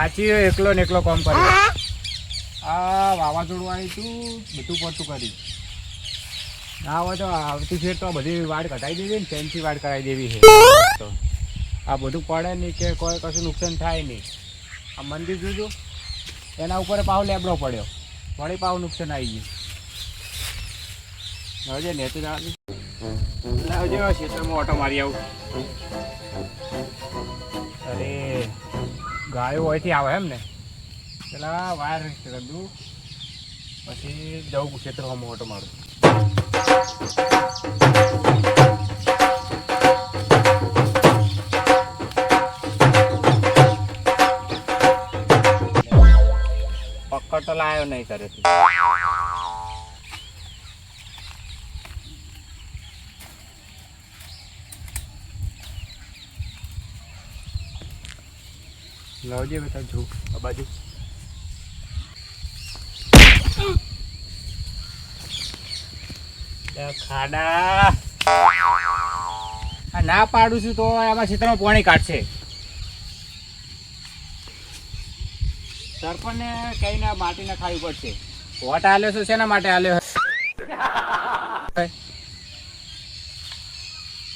હાચી એકલો ને એકલો કામ કર્યું. આ વાવાઝોડું આવ્યું તું બધું પડતું કર્યું. ના હોય તો આવતી ફેર તો બધી વાડ કટાઈ દેવી ને ફેન્સી વાડ કરાવી દેવી છે. તો આ બધું પડે નહીં કે કોઈ કશું નુકસાન થાય નહીં. આ મંદિર જોજો એના ઉપર પાવ લેબડો પડ્યો વળી પાવ નુકસાન આવી ગયું. હવે નેતું લાવજો ખેતરમાં ઓટો મારી આવું. અરે ગાયો હોયથી આવે એમ ને પેલા વાયર કરી દઉં પછી જવું ખેતરમાં ઓટો મારું. પકડ તો લાયો નહીં કરે લાવજે બેટા જો આ બાજુ. ખાડા ના પાડું છું તો આમાં ક્ષેત્રમાં પાણી કાઢશે. સરપંચને કહીને માટીને ખાવી પડશે. વોટ આલ્યો છે શેના માટે આલ્યો?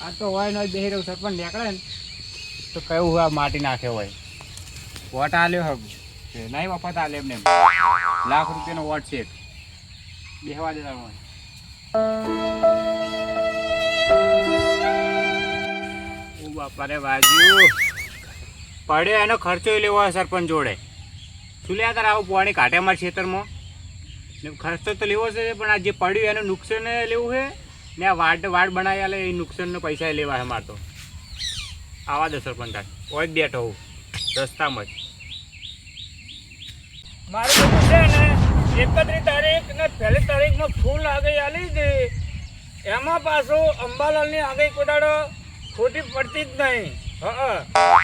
આ તો હોય ન બેહી રહ્યું સરપંચ નીકળે ને તો કયું આ માટી નાખે હોય. વોટ આલ્યો હબ નહીં વફત આલે એમને લાખ રૂપિયાનો વોટ છે બેહવા દેતા હોય. બાપા રે બાજુ પડ્યો એનો ખર્ચો લેવો હોય સરપંચ જોડે. શું લે તારે આવું પાણી કાઢે અમારા ખેતરમાં ખર્ચો તો લેવો છે પણ આ જે પડ્યું એનું નુકસાન લેવું છે ને આ વાડ બનાવી આલે એ નુકસાનનો પૈસા લેવા છે મારે તો. આવા દો સરપંચ હોય જ બેઠો હું રસ્તામાં જ. મારે તો છે ને 31 તારીખ ને 1 તારીખમાં ફૂલ આગળ આલી દે એમાં પાછું અંબાલાલની આગળ કોડાડો ખોટી પડતી જ નહીં.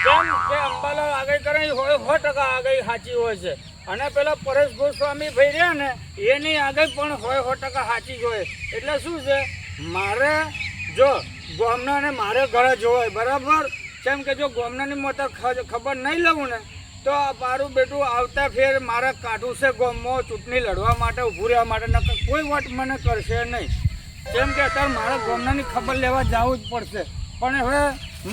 કેમ કે અંબાલાલ આગળ કરે હોય 100% આગળ સાચી હોય છે અને પેલા પરેશ ગોસ્વામી ભાઈ રહ્યા ને એની આગળ પણ હોય 100% સાચી જ હોય. એટલે શું છે મારે જો ગોમનાને મારે ઘરે જોવાય બરાબર. કેમ કે જો ગોમનાની મોટા ખબર નહીં લઉં ને તો મારું બેટું આવતા ફેર મારે કાઢવું છે ગોમમાં ચૂંટણી લડવા માટે ઊભું રહેવા માટે નકર કોઈ વોટ મને કરશે નહીં. કેમ કે અત્યારે મારે ગોમનાની ખબર લેવા જવું જ પડશે. પણ હવે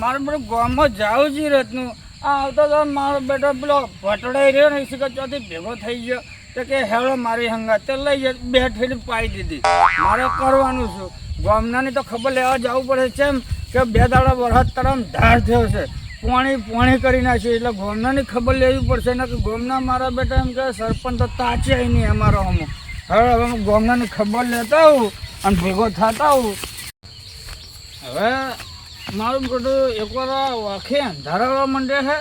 મારે બધું ગામમાં જાવું જ રતનું આ આવતો તો મારો બેટો પેલો ભટડાઈ રહ્યો ને એ ચોથી ભેગો થઈ ગયો તો કે હેળો મારી હંગાત તો લઈ જાય બે ઠેલી પાઈ દીધી. મારે કરવાનું છું ગામનાની તો ખબર લેવા જવું પડે. કેમ કે 2 દાડા વરસાદ તરફ ધાર થયો છે પોણી કરી નાખ્યું એટલે ગામનાની ખબર લેવી પડશે ને કે ગામના મારા બેટા એમ કે સરપંચ તો તાચે નહીં અમારો હમો. હવે હું ગામનાની ખબર લેતા આવું અને ભેગો થતા આવું. હવે મારું બધું એકવાર વાંખે અંધારાવા માંડે છે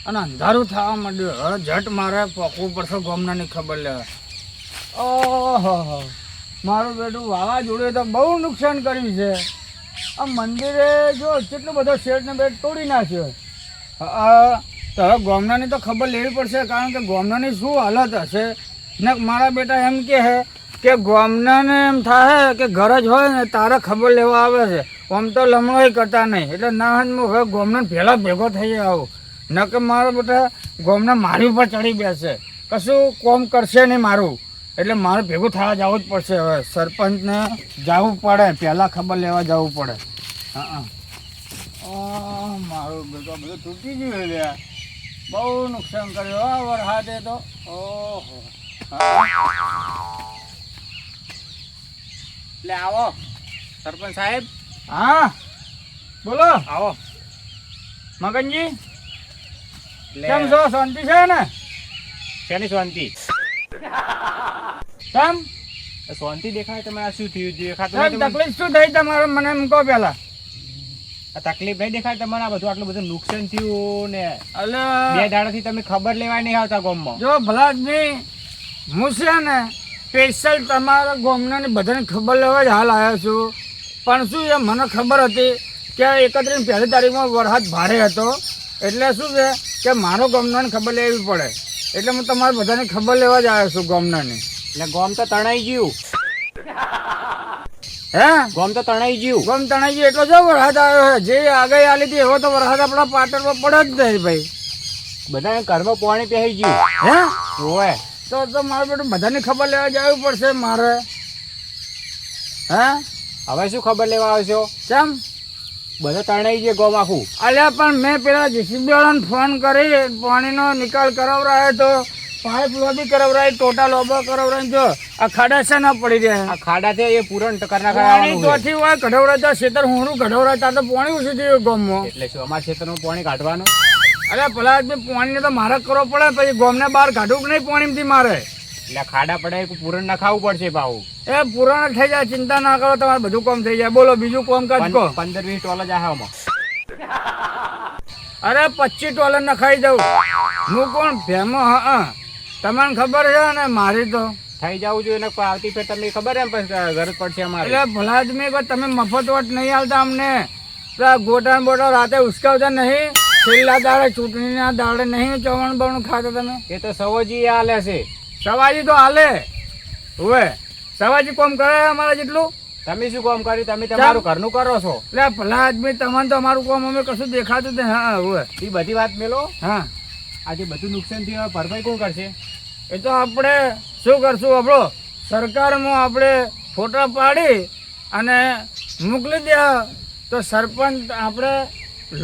અને અંધારું થવા માંડ્યું. હવે ઝટ મારે પોકવું પડશે ગામનાની ખબર લેવા. ઓહો મારું બેટું વાવાઝોડું તો બહુ નુકસાન કર્યું છે. આ મંદિરે જો કેટલો બધો શેડ ને બેડ તોડી નાખ્યો. તો હવે ગામનાની તો ખબર લેવી પડશે કારણ કે ગામનાની શું હાલત હશે ને મારા બેટા એમ કે ગામનાને એમ થાય કે ઘર જ હોય ને તારે ખબર લેવા આવે છે. આમ તો લમણોય કરતા નહીં એટલે ના હું હવે ગામના પહેલાં ભેગો થઈ આવું ન કે મારા બેટા ગામના મારી ઉપર ચડી બેસે કશું કોમ કરશે નહીં મારું. એટલે મારે ભેગું થવા જવું જ પડશે. હવે સરપંચને જવું પડે પહેલાં ખબર લેવા જવું પડે. મારું બેટો બધું તૂટી ગયું લે બહુ નુકસાન કર્યું વરસાદે તો. ઓહો એટલે આવો સરપંચ સાહેબ. હા બોલો આવો મગનજી કેમ છો? શાંતિ છે ને? શેની શાંતિ? કેમ શાંતિ દેખાય તમને? આ શું થયું દેખાતું? તકલીફ શું થઈ તમારે મને એમ કહો પેલા. આ તકલીફ નહીં દેખાય તમને? આ બધું આટલું બધું નુકસાન થયું ને એટલે 2 દાડાથી તમે ખબર લેવા નહીં આવતા ગામમાં. જો ભલાદજી હું છે ને સ્પેશિયલ તમારા ગામનાની બધાને ખબર લેવા જ હાલ આવ્યો છું. પણ શું છે મને ખબર હતી કે 31 1 તારીખમાં વરસાદ ભારે હતો એટલે શું છે કે મારો ગામનાને ખબર લેવી પડે એટલે હું તમારે બધાને ખબર લેવા જ આવ્યો છું ગામનાની. એટલે ગામ તો તણાઈ ગયું. હે ગામ તો તણાઈ ગયું. ગામ તણાઈ ગયું એટલો જો વરસાદ આવ્યો છે. જે આગળ આલી હતી એવો તો વરસાદ આપણા પાટણમાં પડે જ નહીં ભાઈ. બધા ઘરમાં પાણી પહેરી ગયું. હે ઓય તો મારે બેટું બધાની ખબર લેવા જવું પડશે મારે. હે હવે શું ખબર લેવા આવશો? કેમ? બધા તણાઈ ગયા ગોમ આખું. અલ્યા પણ મેં પેલા જીસીબી વાળાને ફોન કરી પાણીનો નિકાલ કરાવરાય તો પાઇપ લોબી કરાવરાય, ટોટા લોબા કરાવરાય. જો આ ખાડા છે ના પડી રહ્યા. આ ખાડા છે એ પૂરણ કરના પાણી કરાવવાનું ચોથી હોય કઢવરાતા ખેતર હુંડું કઢવરાતા તો પાણી ઓછું થયું ગામમાં. એટલે શું અમારા ક્ષેત્રનું પાણી કાઢવાનું? અરે પેલા પાણીને તો મારે કરવો પડે, પછી ગામને બહાર કાઢવું કે નહીં પાણીમાંથી મારે. એટલે ખાડા પડે પૂરણ નખાવું પડશે ભાવ. એ પુરાણ થઈ જાય, ચિંતા ના કરો, તમારે બધું કામ થઈ જાય. બોલો બીજું કામ કાજ કહો. 15-20 ટોલ જ આમાં. અરે 25 ટોલર નખાઈ દઉં હું. કોણ ભેમો? હા તમને ખબર છે ને મારી તો થઈ જવું જોઈએ ને આવતી ફેર તમને ખબર એમ ગરજ પડશે અમારે. એટલે ભલા આદમી કોઈ તમે મફત વટ નહીં આવતા અમને. પેલા ગોટા બોટા રાતે ઉસકાવતા નહીં, છેલ્લા દાડે ચૂંટણીના દાડે નહીં ચવણ બવણ ખાતા તમે. એ તો સવોજી હાલે છે. સવાજી તો હાલે હવે. સવાજી કોમ કરે અમારા જેટલું. તમે શું કામ કર્યું? તમે તમારું ઘરનું કરો છો. એટલે ભલા આદમી તમને તો અમારું કામ અમે કશું દેખાતું જ નહીં. હા હવે એ બધી વાત મેલો. હા આજે બધું નુકસાન થયું, ભરપાઈ કોણ કરશે? એ તો આપણે શું કરશું? આપણો સરકારમાં આપણે ફોટા પાડી અને મોકલી દે તો સરપંચ આપણે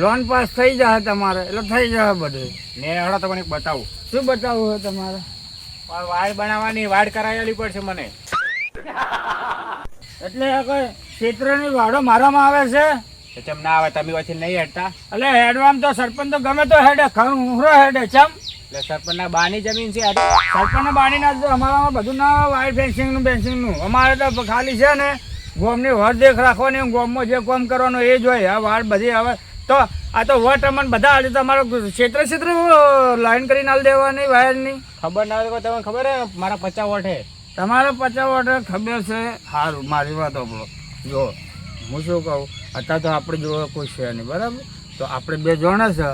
લોન પાસ થઈ જાય તમારે. એટલે થઈ જાય બધું. ને હળો તમને એક બતાવું. શું બતાવવું હોય તમારે? વાડ બનાવવાની વાડ કરાવેલી પડશે મને. એટલે કોઈ ક્ષેત્રની વાડો મારામાં આવે છે. ચમ ના આવે? તમે વચ્ચે નહીં હેડતા? એટલે હેડવામ તો સરપંચ તો ગમે તો હેડે, ખરો હેડે. ચમ એટલે સરપંચના બાની જમીન છે આજે. સરપંચના બાણીના અમારામાં બધું ના વાઇટ ફેન્સિંગનું અમારે તો ખાલી છે ને ગોમની વર દેખ રાખવાની, ગોમમાં જે કામ કરવાનું એ જ હોય. આ વાડ બધી હવે તો આ તો વટ અમને બધા આજે તમારો ક્ષેત્ર લાઈન કરીને હાલ દેવાની વાયરની. ખબર ના હોય તો તમને ખબર હે મારા 50 વોટ હે. તમારે 50 વોટ ખબર છે? સારું મારી વાત આપણો જો હું શું કહું, અત્યારે તો આપણે જોવા કોઈ છે નહીં બરાબર. તો આપણે બે જણા છે.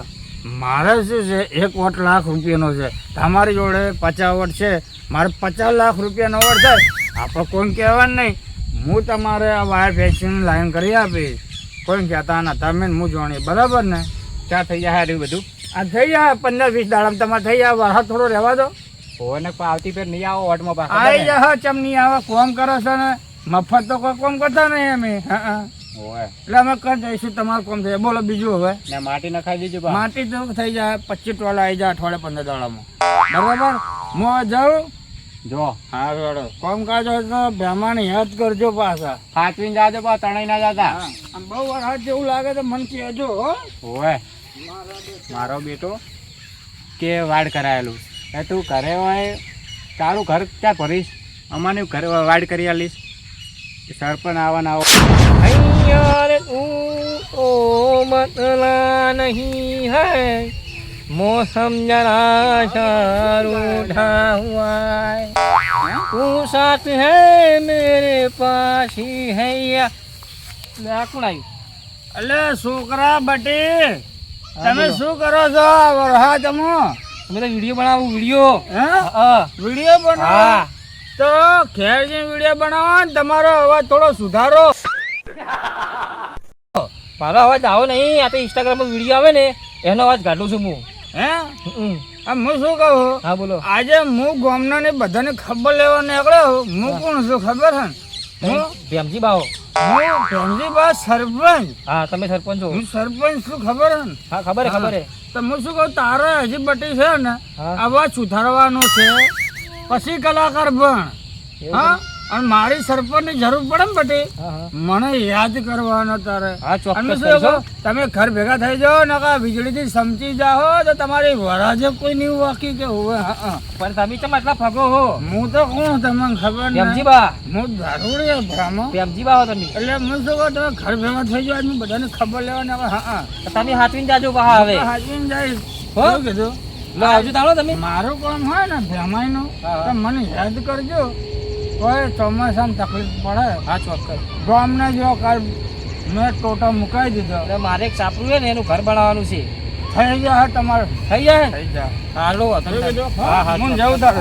મારે શું છે 1 વોટ લાખ રૂપિયાનો છે, તમારી જોડે 50 વોટ છે, મારે 50 લાખ રૂપિયાનો વોટ થાય. આપણે કોઈ કહેવાનું નહીં. હું તમારે આ વાયર ફેન્સિંગ લાઈન કરી આપીશ. કોઈ કહેતા ના, તમે હું જાણીએ બરાબર ને. ક્યાં થઈ જાય હારું બધું? આ થઈ જાય 15-20 દાડામાં તમારે થઈ જાય. વાહ થોડો રહેવા દો. હોય ને આવતી ફેર નહીં આવો વોટમાં પાછા. આવી જા ચમ નહીં આવે. કોમ કરો છો ને મફત તો કોઈ કોમ કરતા નહીં અમે. હા હોય એટલે અમે કરી દઈશું તમારું કોમ થઈ. બોલો બીજું હવે? ને માટી નખાઈ દેજો બા. માટી તો થઈ જાય 25 ટોલા આવી જાય અઠવાડિયે 15 દાડામાં બરાબર. હું જાઉં. જો હા રોડો કોમ કાજ હોય તો ભેમાને યાદ કરજો પાછા. સાચવીને જાજો બા, તણાઈ ના જાતા. આમ બહુ વરસાદ જેવું લાગે તો મને કહેજો હો. હોય મારો બેટો કે વાડ કરાયેલું એ તું ઘરે હોય તારું ઘર ક્યાં ભરીશ? અમાને ઘરે વાડ કરી આલીશ. સરપંચ આવા ના આવો. અહીંયા તું ઓ મતલા નહીં હૈ, मौसम जरा सा रूठा हुआ है, तू साथ है मेरे पास ही है. અલે છોકરા બટી તમે શું કરો છો? વરહા તમે અમે તો વિડીયો બનાવું. વિડીયો વિડીયો બનાવો તો ખેર જે વિડીયો બનાવો ને તમારો અવાજ થોડો સુધારો. મારો અવાજ આવો નહીં. આ તો ઇન્સ્ટાગ્રામમાં વિડીયો આવે ને એનો અવાજ કાઢું છું હું. હે હું શું કહું? હા બોલો. આજે હું ગામના ને બધાને ખબર લેવા નીકળ્યો. હું કોણ છું ખબર છે? હું ભેમજી બાવો. હું ભેમજી બા સરપંચ. હા તમે સરપંચ છો? હું સરપંચ છું ખબર છે ને? હા ખબર હે ખબર હે. તો હું શું કહું, તારે હજી બટી છે ને હા. અવાજ સુધારવાનો છે, પછી કલાકાર બન. હા અને મારી સરપંચ ની જરૂર પડે ને બટી, હા હા મને યાદ કરવાનો તારે. હા ચોક્કસ અને શું કરજો. કહું, તમે ઘર ભેગા થઈ જાઓ ને વીજળી થી સમજી જાઓ તો તમારી વરાજે કોઈ નહીં વાકી કે હોવે. હા પણ તમે કેમ આટલા ફગો હો? હું તો કોણ તમને ખબર ભેમજી ને? બા. હું દારૂડિયો ભ્રામો. ભેમજી બા હો તમે. એટલે હું શું કહું, તમે ઘર ભેગા થઈ જાઓ હું બધાને ખબર લેવાની. હા તો તમે હાથવીને જાજો બા હવે. હાચવીને જઈશ. હો? શું કીધું? લો આવજો તાળો તમે. મારું કામ હોય ને ભેમાઈનું હા. તો મને યાદ કરજો. કોઈ ચોમાસામાં તકલીફ પડે હા ચોક્કસ. ગામને જો કાલ મેં ટોટા મુકાઈ દીધો. એટલે મારે એક સાપરું છે ને એનું ઘર બનાવવાનું છે. થઈ જાય તમારે. થઈ જાય. થઈ જાય. હાલો શું કીધું? હા હા હું ચોક્કસ. જાઉં તારે.